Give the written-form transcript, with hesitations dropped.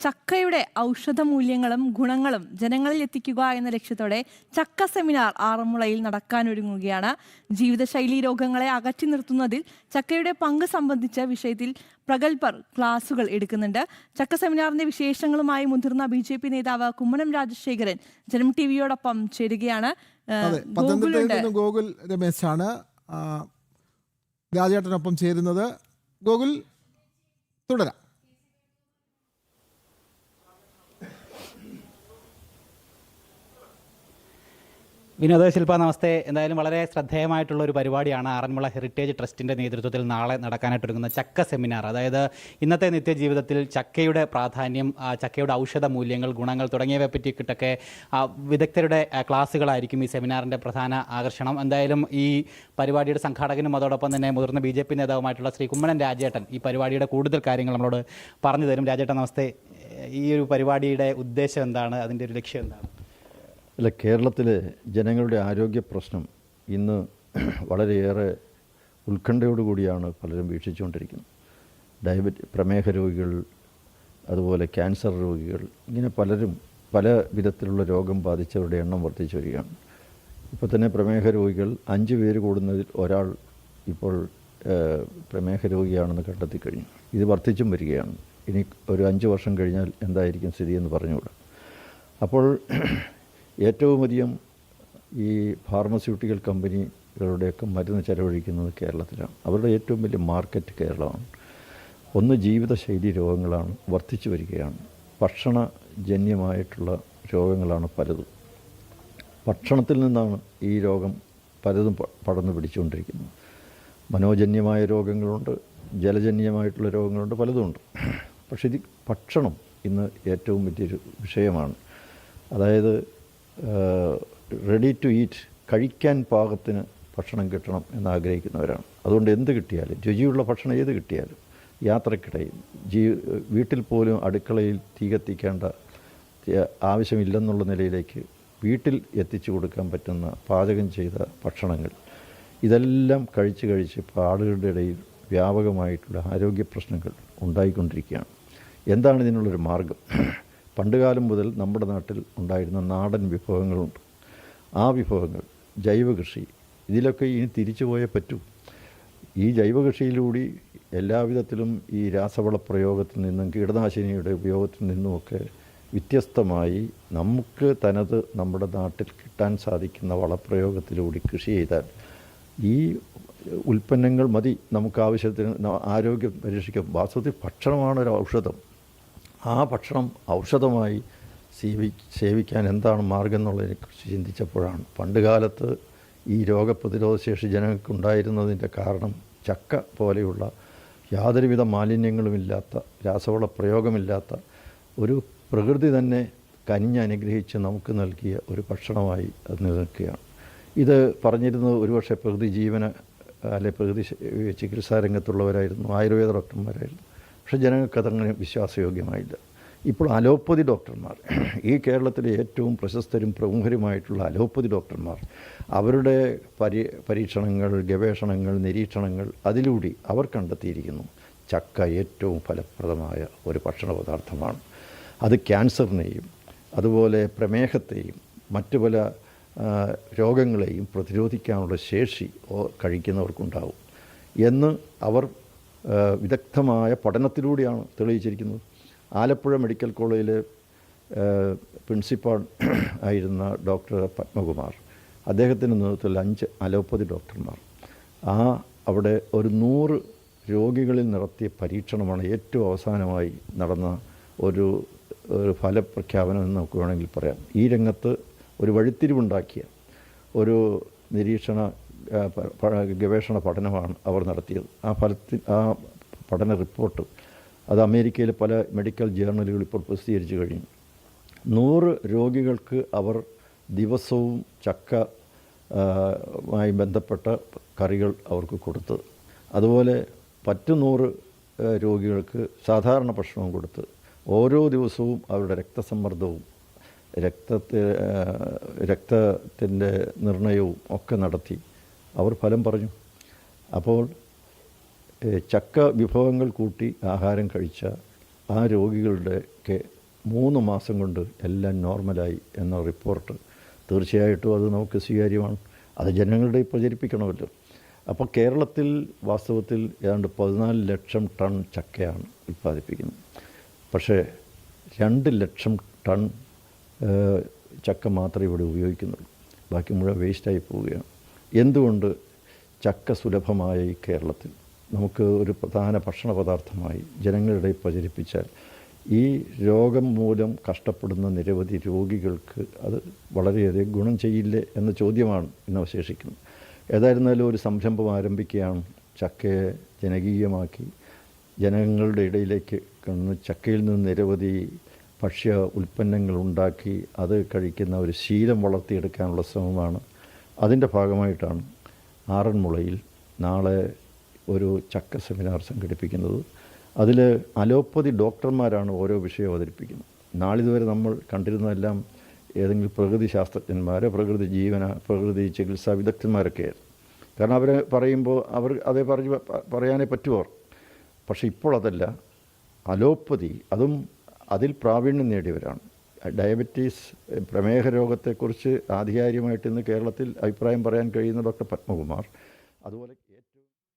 ചക്കയുടെ ഔഷധ മൂല്യങ്ങളും ഗുണങ്ങളും ജനങ്ങളിൽ എത്തിക്കുക എന്ന ലക്ഷ്യത്തോടെ ചക്ക സെമിനാർ ആറന്മുളയിൽ നടക്കാനൊരുങ്ങുകയാണ്. ജീവിതശൈലി രോഗങ്ങളെ അകറ്റി നിർത്തുന്നതിൽ ചക്കയുടെ പങ്ക് സംബന്ധിച്ച വിഷയത്തിൽ പ്രഗത്ഭർ ക്ലാസുകൾ എടുക്കുന്നുണ്ട്. ചക്ക സെമിനാറിന്റെ വിശേഷങ്ങളുമായി മുതിർന്ന BJP നേതാവ് കുമ്മനം രാജശേഖരൻ ജനം ടിവിയോടൊപ്പം ചേരുകയാണ്. ഗോകുൽ രമേശാണ് രാജേട്ടനൊപ്പം ചേരുന്നത്. ഗോകുൽ, തുടരാം. വിനോദ ശില്പ, നമസ്തേ. എന്തായാലും വളരെ ശ്രദ്ധേയമായിട്ടുള്ള ഒരു പരിപാടിയാണ് ആറന്മുള ഹെറിറ്റേജ് ട്രസ്റ്റിൻ്റെ നേതൃത്വത്തിൽ നാളെ നടക്കാനായിട്ടൊരുങ്ങുന്ന ചക്ക സെമിനാർ. അതായത് ഇന്നത്തെ നിത്യജീവിതത്തിൽ ചക്കയുടെ പ്രാധാന്യം, ചക്കയുടെ ഔഷധ മൂല്യങ്ങൾ, ഗുണങ്ങൾ തുടങ്ങിയവയെ പറ്റിയിട്ടൊക്കെ വിദഗ്ധരുടെ ക്ലാസ്സുകളായിരിക്കും ഈ സെമിനാറിൻ്റെ പ്രധാന ആകർഷണം. എന്തായാലും ഈ പരിപാടിയുടെ സംഘാടകനും അതോടൊപ്പം തന്നെ മുതിർന്ന BJP നേതാവുമായിട്ടുള്ള ശ്രീ കുമ്മനം രാജേട്ടൻ ഈ പരിപാടിയുടെ കൂടുതൽ കാര്യങ്ങൾ നമ്മളോട് പറഞ്ഞു തരും. രാജേട്ടൻ, നമസ്തേ. ഈ ഒരു പരിപാടിയുടെ ഉദ്ദേശം എന്താണ്? അതിൻ്റെ ഒരു ലക്ഷ്യം എന്താണ്? അല്ല, കേരളത്തിലെ ജനങ്ങളുടെ ആരോഗ്യ പ്രശ്നം ഇന്ന് വളരെയേറെ ഉത്കണ്ഠയോടുകൂടിയാണ് പലരും വീക്ഷിച്ചുകൊണ്ടിരിക്കുന്നത്. പ്രമേഹ രോഗികൾ, അതുപോലെ ക്യാൻസർ രോഗികൾ, ഇങ്ങനെ പലരും പല വിധത്തിലുള്ള രോഗം ബാധിച്ചവരുടെ എണ്ണം വർദ്ധിച്ചു വരികയാണ്. ഇപ്പോൾ തന്നെ പ്രമേഹ രോഗികൾ 5 പേര് കൂടുന്നതിൽ ഒരാൾ ഇപ്പോൾ പ്രമേഹ രോഗിയാണെന്ന് കണ്ടെത്തി കഴിഞ്ഞു. ഇത് വർദ്ധിച്ചും വരികയാണ്. ഇനി ഒരു 5 വർഷം കഴിഞ്ഞാൽ എന്തായിരിക്കും സ്ഥിതി എന്ന് പറഞ്ഞുകൂടാ. അപ്പോൾ ഏറ്റവും അധികം ഈ ഫാർമസ്യൂട്ടിക്കൽ കമ്പനികളുടെയൊക്കെ മരുന്ന് ചെലവഴിക്കുന്നത് കേരളത്തിലാണ്. അവരുടെ ഏറ്റവും വലിയ മാർക്കറ്റ് കേരളമാണ്. ഒന്ന്, ജീവിതശൈലി രോഗങ്ങളാണ്, വർദ്ധിച്ചു വരികയാണ്. ഭക്ഷണജന്യമായിട്ടുള്ള രോഗങ്ങളാണ് പലതും. ഭക്ഷണത്തിൽ നിന്നാണ് ഈ രോഗം പലതും പടർന്നു പിടിച്ചുകൊണ്ടിരിക്കുന്നത്. മനോജന്യമായ രോഗങ്ങളുണ്ട്, ജലജന്യമായിട്ടുള്ള രോഗങ്ങളുണ്ട്, പലതുമുണ്ട്. പക്ഷേ ഇത് ഭക്ഷണം ഇന്ന് ഏറ്റവും വലിയൊരു വിഷയമാണ്. അതായത് റെഡി ടു ഈറ്റ്, കഴിക്കാൻ പാകത്തിന് ഭക്ഷണം കിട്ടണം എന്നാഗ്രഹിക്കുന്നവരാണ്. അതുകൊണ്ട് എന്ത് കിട്ടിയാലും, രുചിയുള്ള ഭക്ഷണം ഏത് കിട്ടിയാലും, യാത്രക്കിടയിൽ വീട്ടിൽ പോലും അടുക്കളയിൽ തീ കത്തിക്കേണ്ട ആവശ്യമില്ലെന്നുള്ള നിലയിലേക്ക് വീട്ടിൽ എത്തിച്ചു കൊടുക്കാൻ പറ്റുന്ന പാചകം ചെയ്ത ഭക്ഷണങ്ങൾ, ഇതെല്ലാം കഴിച്ച് ഇപ്പോൾ ആളുകളുടെ ഇടയിൽ വ്യാപകമായിട്ടുള്ള ആരോഗ്യ പ്രശ്നങ്ങൾ ഉണ്ടായിക്കൊണ്ടിരിക്കുകയാണ്. എന്താണ് ഇതിനുള്ളൊരു മാർഗം? പണ്ടുകാലം മുതൽ നമ്മുടെ നാട്ടിൽ ഉണ്ടായിരുന്ന നാടൻ വിഭവങ്ങളുണ്ട്. ആ വിഭവങ്ങൾ, ജൈവകൃഷി, ഇതിലൊക്കെ ഇനി തിരിച്ചു പോയേ പറ്റൂ. ഈ ജൈവകൃഷിയിലൂടെ എല്ലാവിധത്തിലും ഈ രാസവള പ്രയോഗത്തിൽ നിന്നും കീടനാശിനിയുടെ ഉപയോഗത്തിൽ നിന്നുമൊക്കെ വ്യത്യസ്തമായി നമുക്ക് തനത് നമ്മുടെ നാട്ടിൽ കിട്ടാൻ സാധിക്കുന്ന വളപ്രയോഗത്തിലൂടെ കൃഷി ചെയ്താൽ ഈ ഉൽപ്പന്നങ്ങൾ മതി നമുക്ക് ആവശ്യത്തിന് ആരോഗ്യം പരീക്ഷിക്കാം. വാസ്തവത്തിൽ ഭക്ഷണമാണ് ഒരു ഔഷധം. ആ ഭക്ഷണം ഔഷധമായി സേവിക്കാൻ എന്താണ് മാർഗം എന്നുള്ളതിനെക്കുറിച്ച് ചിന്തിച്ചപ്പോഴാണ് പണ്ടുകാലത്ത് ഈ രോഗപ്രതിരോധ ശേഷി ജനങ്ങൾക്കുണ്ടായിരുന്നതിൻ്റെ കാരണം ചക്ക പോലെയുള്ള യാതൊരുവിധ മാലിന്യങ്ങളുമില്ലാത്ത, രാസവള പ്രയോഗമില്ലാത്ത ഒരു പ്രകൃതി തന്നെ കനിഞ്ഞനുഗ്രഹിച്ച് നമുക്ക് നൽകിയ ഒരു ഭക്ഷണമായി അത് നിലനിൽക്കുകയാണ്. ഇത് പറഞ്ഞിരുന്നത് ഒരുപക്ഷെ പ്രകൃതി ജീവന പ്രകൃതി ചികിത്സാ രംഗത്തുള്ളവരായിരുന്നു, ആയുർവേദ ഡോക്ടർമാരായിരുന്നു. പക്ഷേ ജനങ്ങൾക്കതങ്ങനെ വിശ്വാസയോഗ്യമായില്ല. ഇപ്പോൾ അലോപ്പതി ഡോക്ടർമാർ, ഈ കേരളത്തിലെ ഏറ്റവും പ്രശസ്തരും പ്രമുഖരുമായിട്ടുള്ള അലോപ്പതി ഡോക്ടർമാർ, അവരുടെ പരീക്ഷണങ്ങൾ, ഗവേഷണങ്ങൾ, നിരീക്ഷണങ്ങൾ, അതിലൂടെ അവർ കണ്ടെത്തിയിരിക്കുന്നു ചക്ക ഏറ്റവും ഫലപ്രദമായ ഒരു ഭക്ഷണ പദാർത്ഥമാണ്. അത് ക്യാൻസറിനെയും അതുപോലെ പ്രമേഹത്തെയും മറ്റു പല രോഗങ്ങളെയും പ്രതിരോധിക്കാനുള്ള ശേഷി കഴിക്കുന്നവർക്കുണ്ടാവും എന്ന് അവർ വിദഗ്ധമായ പഠനത്തിലൂടെയാണ് തെളിയിച്ചിരിക്കുന്നത്. ആലപ്പുഴ മെഡിക്കൽ കോളേജിലെ പ്രിൻസിപ്പാൾ ആയിരുന്ന ഡോക്ടർ പത്മകുമാർ, അദ്ദേഹത്തിൻ്റെ നേതൃത്വത്തിൽ 5 അലോപ്പതി ഡോക്ടർമാർ അവിടെ ഒരു 100 രോഗികളിൽ നടത്തിയ പരീക്ഷണമാണ് ഏറ്റവും അവസാനമായി നടന്ന ഒരു ഫലപ്രഖ്യാപനം എന്ന് നമുക്ക് വേണമെങ്കിൽ പറയാം. ഈ രംഗത്ത് ഒരു വഴിത്തിരിവുണ്ടാക്കിയ ഒരു ഗവേഷണ പഠനമാണ് അവർ നടത്തിയത്. ആ പഠന റിപ്പോർട്ട് അത് അമേരിക്കയിലെ പല മെഡിക്കൽ ജേർണലുകൾ ഇപ്പോൾ പ്രസിദ്ധീകരിച്ചു കഴിഞ്ഞു. 100 രോഗികൾക്ക് അവർ ദിവസവും ചക്കമായി ബന്ധപ്പെട്ട കറികൾ അവർക്ക് കൊടുത്ത്, അതുപോലെ മറ്റു 100 രോഗികൾക്ക് സാധാരണ ഭക്ഷണവും കൊടുത്ത്, ഓരോ ദിവസവും അവരുടെ രക്തസമ്മർദ്ദവും രക്തത്തിൻ്റെ നിർണയവും ഒക്കെ നടത്തി അവർ ഫലം പറഞ്ഞു. അപ്പോൾ ചക്ക വിഭവങ്ങൾ കൂട്ടി ആഹാരം കഴിച്ച ആ രോഗികളുടെയൊക്കെ 3 മാസം കൊണ്ട് എല്ലാം നോർമലായി എന്ന റിപ്പോർട്ട് തീർച്ചയായിട്ടും അത് നമുക്ക് സ്വീകാര്യമാണ്. അത് ജനങ്ങളുടെ പ്രചരിപ്പിക്കണമല്ലോ. അപ്പോൾ കേരളത്തിൽ വാസ്തവത്തിൽ ഏതാണ്ട് 14 ലക്ഷം ടൺ ചക്കയാണ് ഉൽപ്പാദിപ്പിക്കുന്നത്. പക്ഷേ 2 ലക്ഷം ടൺ ചക്ക മാത്രമേ ഇവിടെ ഉപയോഗിക്കുന്നുള്ളൂ. ബാക്കി മുഴുവൻ വേസ്റ്റായി പോവുകയാണ്. എന്തുകൊണ്ട് ചക്ക സുലഭമായ ഈ കേരളത്തിൽ നമുക്ക് ഒരു പ്രധാന ഭക്ഷണ പദാർത്ഥമായി ജനങ്ങളുടെ പ്രചരിപ്പിച്ചാൽ ഈ രോഗം മൂലം കഷ്ടപ്പെടുന്ന നിരവധി രോഗികൾക്ക് അത് വളരെയധികം ഗുണം ചെയ്യില്ലേ എന്ന ചോദ്യമാണ് ഇന്ന് അവശേഷിക്കുന്നത്. ഏതായിരുന്നാലും ഒരു സംരംഭം ആരംഭിക്കുകയാണ്. ചക്കയെ ജനകീയമാക്കി ജനങ്ങളുടെ ഇടയിലേക്ക് ചക്കയിൽ നിന്ന് നിരവധി ഭക്ഷ്യ ഉൽപ്പന്നങ്ങൾ ഉണ്ടാക്കി അത് കഴിക്കുന്ന ഒരു ശീലം വളർത്തിയെടുക്കാനുള്ള ശ്രമമാണ്. അതിൻ്റെ ഭാഗമായിട്ടാണ് ആറന്മുളയിൽ നാളെ ഒരു ചക്ക സെമിനാർ സംഘടിപ്പിക്കുന്നത്. അതിൽ അലോപ്പതി ഡോക്ടർമാരാണ് ഓരോ വിഷയം അവതരിപ്പിക്കുന്നത്. നാളിതുവരെ നമ്മൾ കണ്ടിരുന്നതെല്ലാം ഏതെങ്കിലും പ്രകൃതി ശാസ്ത്രജ്ഞന്മാരോ പ്രകൃതി ചികിത്സാ വിദഗ്ധന്മാരൊക്കെയായിരുന്നു. കാരണം അവരെ പറയുമ്പോൾ അവർ അതേ പറയാനേ പറ്റുമോ. പക്ഷേ ഇപ്പോൾ അതല്ല, അലോപ്പതി അതും അതിൽ പ്രാവീണ്യം നേടിയവരാണ്. ഡയബറ്റീസ് പ്രമേഹ രോഗത്തെക്കുറിച്ച് ആധികാരികമായിട്ട് ഇന്ന് കേരളത്തിൽ അഭിപ്രായം പറയാൻ കഴിയുന്ന ഡോക്ടർ പത്മകുമാർ, അതുപോലെ